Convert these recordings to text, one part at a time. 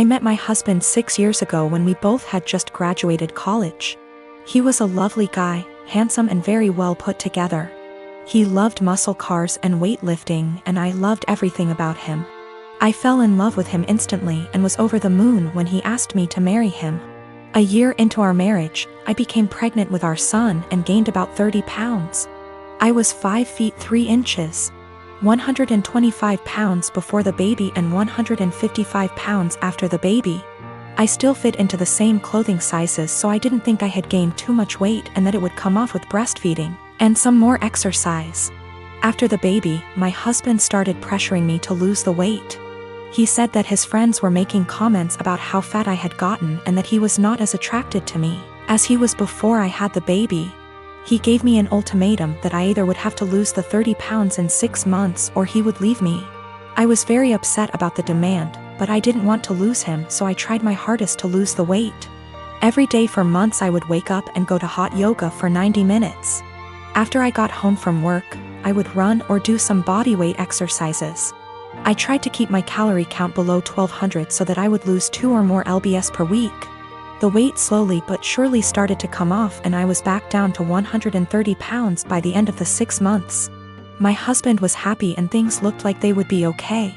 I met my husband 6 years ago when we both had just graduated college. He was a lovely guy, handsome and very well put together. He loved muscle cars and weightlifting, and I loved everything about him. I fell in love with him instantly and was over the moon when he asked me to marry him. A year into our marriage, I became pregnant with our son and gained about 30 pounds. I was 5 feet 3 inches, 125 pounds before the baby and 155 pounds after the baby. I still fit into the same clothing sizes, so I didn't think I had gained too much weight and that it would come off with breastfeeding and some more exercise. After the baby, my husband started pressuring me to lose the weight. He said that his friends were making comments about how fat I had gotten and that he was not as attracted to me as he was before I had the baby. He gave me an ultimatum that I either would have to lose the 30 pounds in 6 months or he would leave me. I was very upset about the demand, but I didn't want to lose him, so I tried my hardest to lose the weight. Every day for months I would wake up and go to hot yoga for 90 minutes. After I got home from work, I would run or do some bodyweight exercises. I tried to keep my calorie count below 1200 so that I would lose 2 or more lbs per week. The weight slowly but surely started to come off and I was back down to 130 pounds by the end of the 6 months. My husband was happy and things looked like they would be okay.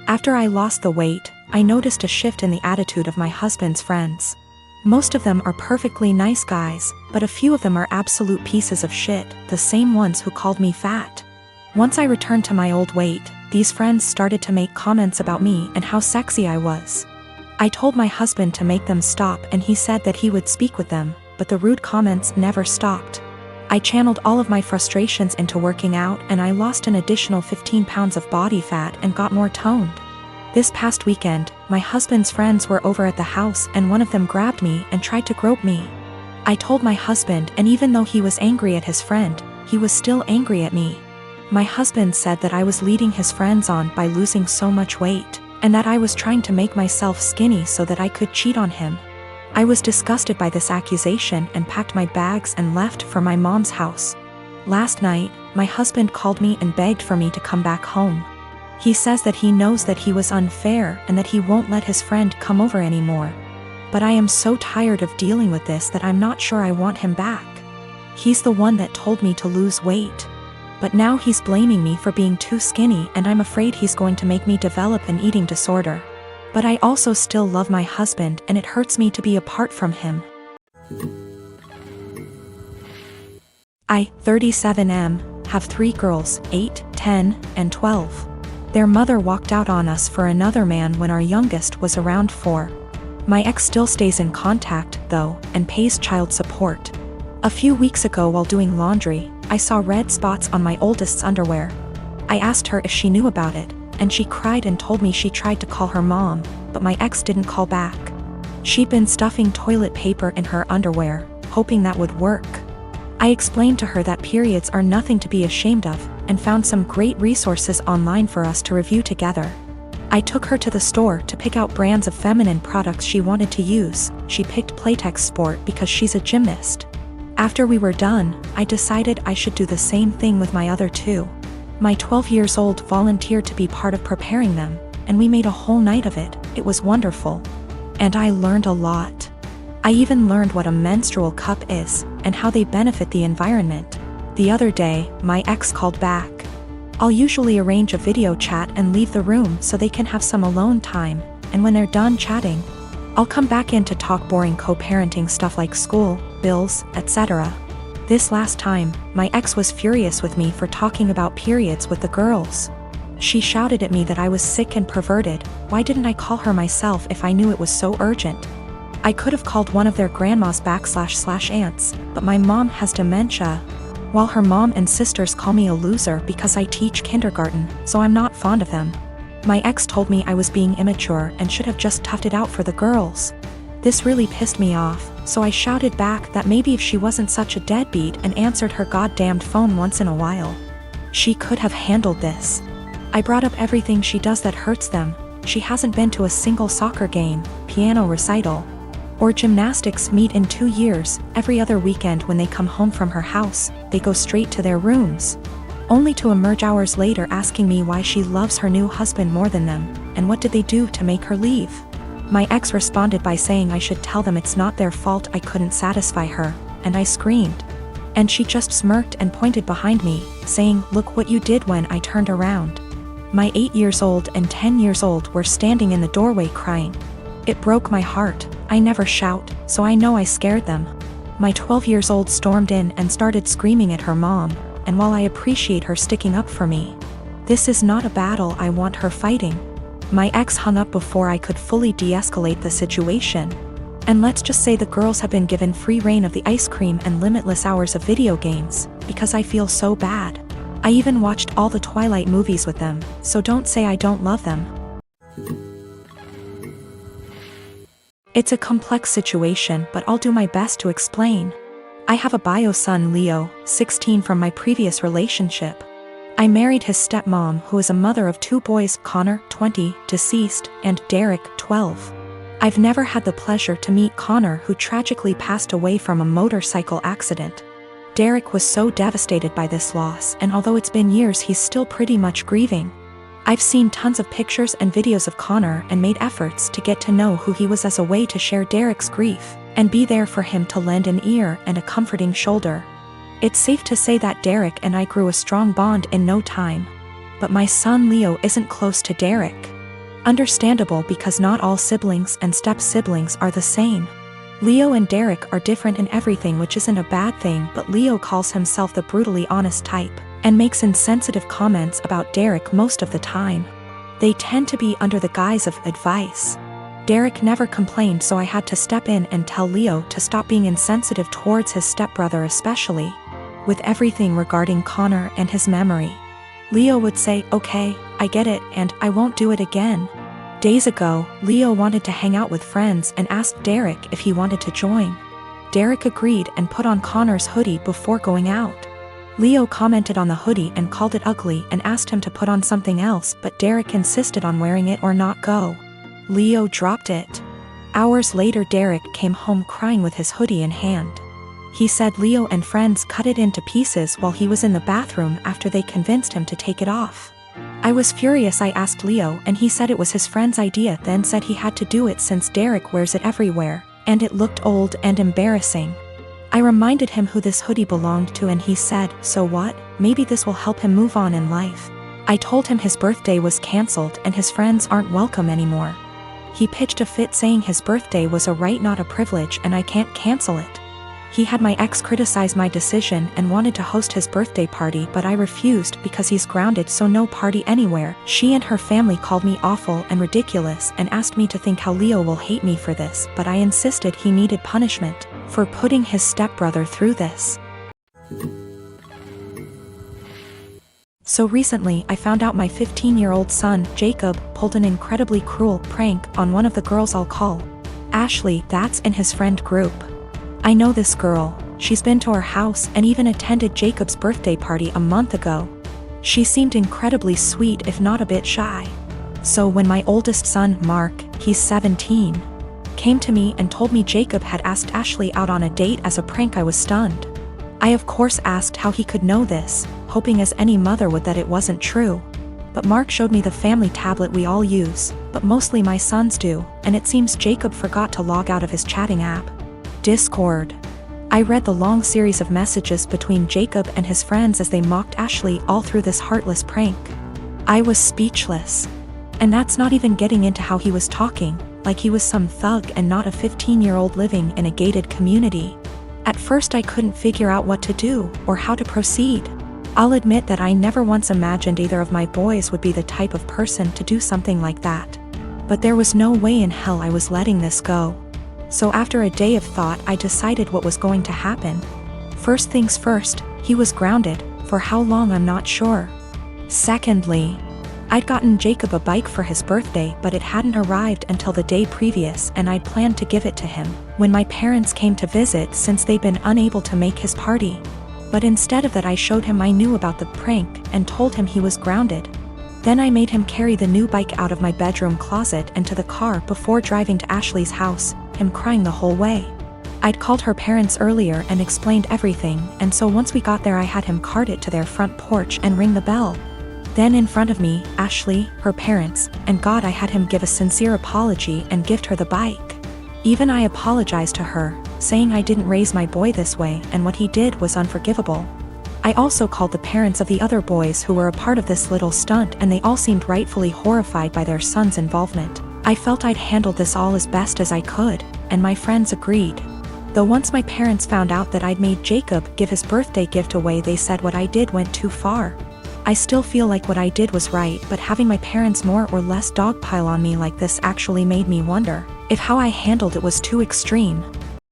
After I lost the weight, I noticed a shift in the attitude of my husband's friends. Most of them are perfectly nice guys, but a few of them are absolute pieces of shit, the same ones who called me fat. Once I returned to my old weight, these friends started to make comments about me and how sexy I was. I told my husband to make them stop and he said that he would speak with them, but the rude comments never stopped. I channeled all of my frustrations into working out and I lost an additional 15 pounds of body fat and got more toned. This past weekend, my husband's friends were over at the house and one of them grabbed me and tried to grope me. I told my husband, and even though he was angry at his friend, he was still angry at me. My husband said that I was leading his friends on by losing so much weight, and that I was trying to make myself skinny so that I could cheat on him. I was disgusted by this accusation and packed my bags and left for my mom's house. Last night, my husband called me and begged for me to come back home. He says that he knows that he was unfair and that he won't let his friend come over anymore. But I am so tired of dealing with this that I'm not sure I want him back. He's the one that told me to lose weight. But now he's blaming me for being too skinny and I'm afraid he's going to make me develop an eating disorder. But I also still love my husband and it hurts me to be apart from him. I, 37M, have 3 girls, 8, 10, and 12. Their mother walked out on us for another man when our youngest was around 4. My ex still stays in contact, though, and pays child support. A few weeks ago while doing laundry, I saw red spots on my oldest's underwear. I asked her if she knew about it, and she cried and told me she tried to call her mom, but my ex didn't call back. She'd been stuffing toilet paper in her underwear, hoping that would work. I explained to her that periods are nothing to be ashamed of, and found some great resources online for us to review together. I took her to the store to pick out brands of feminine products she wanted to use. She picked Playtex Sport because she's a gymnast. After we were done, I decided I should do the same thing with my other 2. My 12-year-old volunteered to be part of preparing them, and we made a whole night of it. It was wonderful. And I learned a lot. I even learned what a menstrual cup is, and how they benefit the environment. The other day, my ex called back. I'll usually arrange a video chat and leave the room so they can have some alone time, and when they're done chatting, I'll come back in to talk boring co-parenting stuff like school, bills, etc. This last time, my ex was furious with me for talking about periods with the girls. She shouted at me that I was sick and perverted. Why didn't I call her myself if I knew it was so urgent? I could have called one of their grandmas / aunts, but my mom has dementia, while her mom and sisters call me a loser because I teach kindergarten, so I'm not fond of them. My ex told me I was being immature and should have just toughed it out for the girls. This really pissed me off, so I shouted back that maybe if she wasn't such a deadbeat and answered her goddamned phone once in a while, she could have handled this. I brought up everything she does that hurts them. She hasn't been to a single soccer game, piano recital, or gymnastics meet in 2 years. Every other weekend when they come home from her house, they go straight to their rooms, only to emerge hours later asking me why she loves her new husband more than them, and what did they do to make her leave. My ex responded by saying I should tell them it's not their fault I couldn't satisfy her, and I screamed. And she just smirked and pointed behind me, saying, "Look what you did," when I turned around. My 8 years old and 10 years old were standing in the doorway crying. It broke my heart. I never shout, so I know I scared them. My 12 years old stormed in and started screaming at her mom, and while I appreciate her sticking up for me, this is not a battle I want her fighting. My ex hung up before I could fully de-escalate the situation. And let's just say the girls have been given free reign of the ice cream and limitless hours of video games, because I feel so bad. I even watched all the Twilight movies with them, so don't say I don't love them. It's a complex situation, but I'll do my best to explain. I have a bio son, Leo, 16, from my previous relationship. I married his stepmom, who is a mother of 2 boys, Connor, 20, deceased, and Derek, 12. I've never had the pleasure to meet Connor, who tragically passed away from a motorcycle accident. Derek was so devastated by this loss, and although it's been years, he's still pretty much grieving. I've seen tons of pictures and videos of Connor and made efforts to get to know who he was as a way to share Derek's grief, and be there for him to lend an ear and a comforting shoulder. It's safe to say that Derek and I grew a strong bond in no time. But my son Leo isn't close to Derek. Understandable, because not all siblings and step-siblings are the same. Leo and Derek are different in everything, which isn't a bad thing, but Leo calls himself the brutally honest type, and makes insensitive comments about Derek most of the time. They tend to be under the guise of advice. Derek never complained, so I had to step in and tell Leo to stop being insensitive towards his stepbrother, especially with everything regarding Connor and his memory. Leo would say, "Okay, I get it, and I won't do it again." Days ago, Leo wanted to hang out with friends and asked Derek if he wanted to join. Derek agreed and put on Connor's hoodie before going out. Leo commented on the hoodie and called it ugly and asked him to put on something else, but Derek insisted on wearing it or not go. Leo dropped it. Hours later, Derek came home crying with his hoodie in hand. He said Leo and friends cut it into pieces while he was in the bathroom after they convinced him to take it off. I was furious. I asked Leo, and he said it was his friend's idea, then said he had to do it since Derek wears it everywhere, and it looked old and embarrassing. I reminded him who this hoodie belonged to, and he said, "So what? Maybe this will help him move on in life." I told him his birthday was cancelled and his friends aren't welcome anymore. He pitched a fit saying his birthday was a right, not a privilege, and I can't cancel it. He had my ex criticize my decision and wanted to host his birthday party, but I refused because he's grounded, so no party anywhere. She and her family called me awful and ridiculous and asked me to think how Leo will hate me for this, but I insisted he needed punishment for putting his stepbrother through this. So recently, I found out my 15-year-old son, Jacob, pulled an incredibly cruel prank on one of the girls I'll call Ashley, that's in his friend group. I know this girl. She's been to our house and even attended Jacob's birthday party a month ago. She seemed incredibly sweet, if not a bit shy. So when my oldest son, Mark, he's 17, came to me and told me Jacob had asked Ashley out on a date as a prank, I was stunned. I of course asked how he could know this, hoping as any mother would that it wasn't true. But Mark showed me the family tablet we all use, but mostly my sons do, and it seems Jacob forgot to log out of his chatting app, Discord. I read the long series of messages between Jacob and his friends as they mocked Ashley all through this heartless prank. I was speechless. And that's not even getting into how he was talking, like he was some thug and not a 15-year-old living in a gated community. At first I couldn't figure out what to do or how to proceed. I'll admit that I never once imagined either of my boys would be the type of person to do something like that. But there was no way in hell I was letting this go. So after a day of thought, I decided what was going to happen. First things first, he was grounded. For how long, I'm not sure. Secondly, I'd gotten Jacob a bike for his birthday, but it hadn't arrived until the day previous, and I'd planned to give it to him when my parents came to visit, since they'd been unable to make his party. But instead of that, I showed him I knew about the prank and told him he was grounded. Then I made him carry the new bike out of my bedroom closet and to the car before driving to Ashley's house, him crying the whole way. I'd called her parents earlier and explained everything, and so once we got there I had him cart it to their front porch and ring the bell. Then in front of me, Ashley, her parents, and God, I had him give a sincere apology and gift her the bike. Even I apologized to her, saying I didn't raise my boy this way and what he did was unforgivable. I also called the parents of the other boys who were a part of this little stunt, and they all seemed rightfully horrified by their son's involvement. I felt I'd handled this all as best as I could, and my friends agreed. Though once my parents found out that I'd made Jacob give his birthday gift away, they said what I did went too far. I still feel like what I did was right, but having my parents more or less dogpile on me like this actually made me wonder if how I handled it was too extreme.